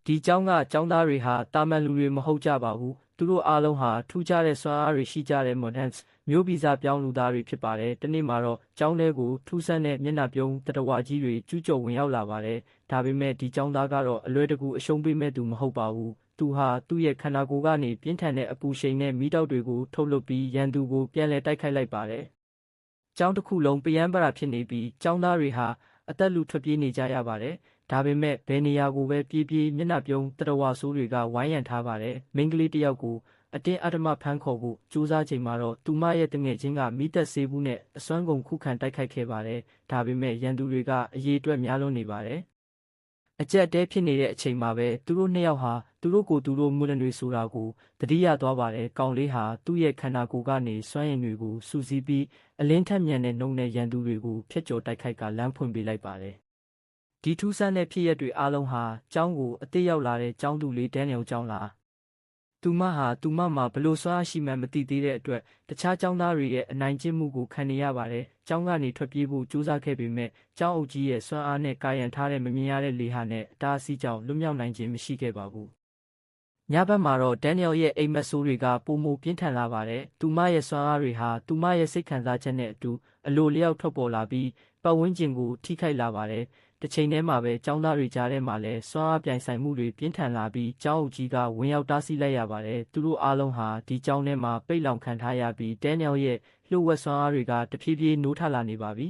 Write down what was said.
ဒီကျောင်းကကျောင်းသားတွေဟာတာမန်လူတွေမဟုတ်ကြပါဘူးသူတို့အားလုံးဟာထူးခြားတဲ့စွမ်းအားတွေရှိကြတဲ့ Montans မျိုးဗီဇပြောင်းလူသားတွေဖြစ်ပါတယ်တနေ့မှာတော့ကျောင်းထဲကိုထူးဆန်းတဲ့မျက်နှာပြုံးတတဝကြီးတွေကျူးကျော်ဝင်ရောက်လာပါတယ်ဒါပေမဲ့ဒီကျောင်းသားကတော့အလွယ်တကူအရှုံးပေးမဲ့သူမဟုတ်ပါဘူးသူဟာသူ့ရဲ့ခန္ဓာကိုယ်ကနေပြင်းထန်တဲ့အပူရှိန်နဲ့မီးတောက်တွေကိုထုတ်လွှတ်ပြီးရန်သူကိုပြန်လည်တိုက်ခိုက်လိုက်ပါတယ်ကျောင်းတစ်ခုလုံးပယမ်းပရာဖြစ်နေပြီးကျောင်းသားတွေဟာအသက်လူထွက်ပြေးနေကြရပါတယ်ဒါပေမဲ့ဘယ်နေရာကိုပဲပြေးပြေးမျက်နှာပြုံးတတဝဆိုးတွေကဝိုင်းရံထားပါတယ်မိန်းကလေးတစ်ယောက်ကိုအတင်းအဓမ္မဖမ်းခေါ်ဖို့ကြိုးစားချိန်မှာတော့သူမရဲ့တငယ်ချင်းကမိသက်ဆေးဘူးနဲ့အစွမ်းကုန်ခုခံတိုက်ခိုက်ခဲ့ပါတယ်ဒါပေမဲ့ရန်သူတွေကအရေးအတွက်များလွန်းနေပါတယ်အကြက်တဲဖြစ်နေတဲ့အချိန်မှာပဲသူတို့နှစ်ယောက်ဟာသူတို့ကိုယ်သူတို့မွန်းတွေဆိုတာကိုသတိရသွားပါတယ်ကောင်လေးဟာသူ့ရဲ့ခန္ဓာကိုယ်ကနေစွမ်းရည်တွေကိုစူးစီးပြီးအလင်းထက်မြန်တဲ့နှုံနဲ့ရန်သူတွေကိုဖျက်ကျော်တိုက်ခိုက်ကလမ်းဖွင့်ပေးလိုက်ပါတယ်ဒီထူးဆန်းတဲ့ဖြစ်ရပ်တွေအားလုံးဟာကျောင်းကိုအသစ်ရောက်လာတဲ့ကျောင်းသူလေးဒန်နီယယ်ကျောင်းလားသူမမှာဘလို့စွမ်းအားရှိမှန်းမသိသေးတဲ့အတွက်တခြားကျောင်းသားတွေရဲ့အနိုင်ကျင့်မှုကိုခံနေရပါတယ်ကျောင်းကနေထွက်ပြေးဖို့ကြိုးစားခဲ့ပေမဲ့ကျောင်းအုပ်ကြီးရဲ့စွမ်းအားနဲ့ကာယံထားတဲ့မမြင်ရတဲ့လေဟာနဲ့အတားအဆီးကြောင့်လွတ်မြောက်နိုင်ခြင်းမရှိခဲ့ပါဘူးညဘက်မှာတော့ဒန်နီယယ်ရဲ့အိမ်မက်ဆိုးတွေကပိုမိုပြင်းထန်လာပါတယ်သူမရဲ့စွမ်းအားတွေဟာသူမရဲ့စိတ်ခံစားချက်နဲ့အတူအလိုလျောက်ထွက်ပေါ်လာပြီးပတ်ဝန်းကျင်ကိုထိခိုက်လာပါတယ်တစ်ချိန်တည်းမှာပဲကျောင်းသားတွေကြားထဲမှာလည်းစွမ်းအားပြိုင်ဆိုင်မှုတွေပြင်းထန်လာပြီးကျောင်းအုပ်ကြီးကဝင်ရောက်တားဆီးလိုက်ရပါတယ်သူတို့အားလုံးဟာဒီကျောင်းထဲမှာပိတ်လောင်ခံထားရပြီးဒန်နီယယ်ရဲ့လှုပ်ဝက်စွမ်းအားတွေကတဖြည်းဖြည်းနိုးထလာနေပါပြီ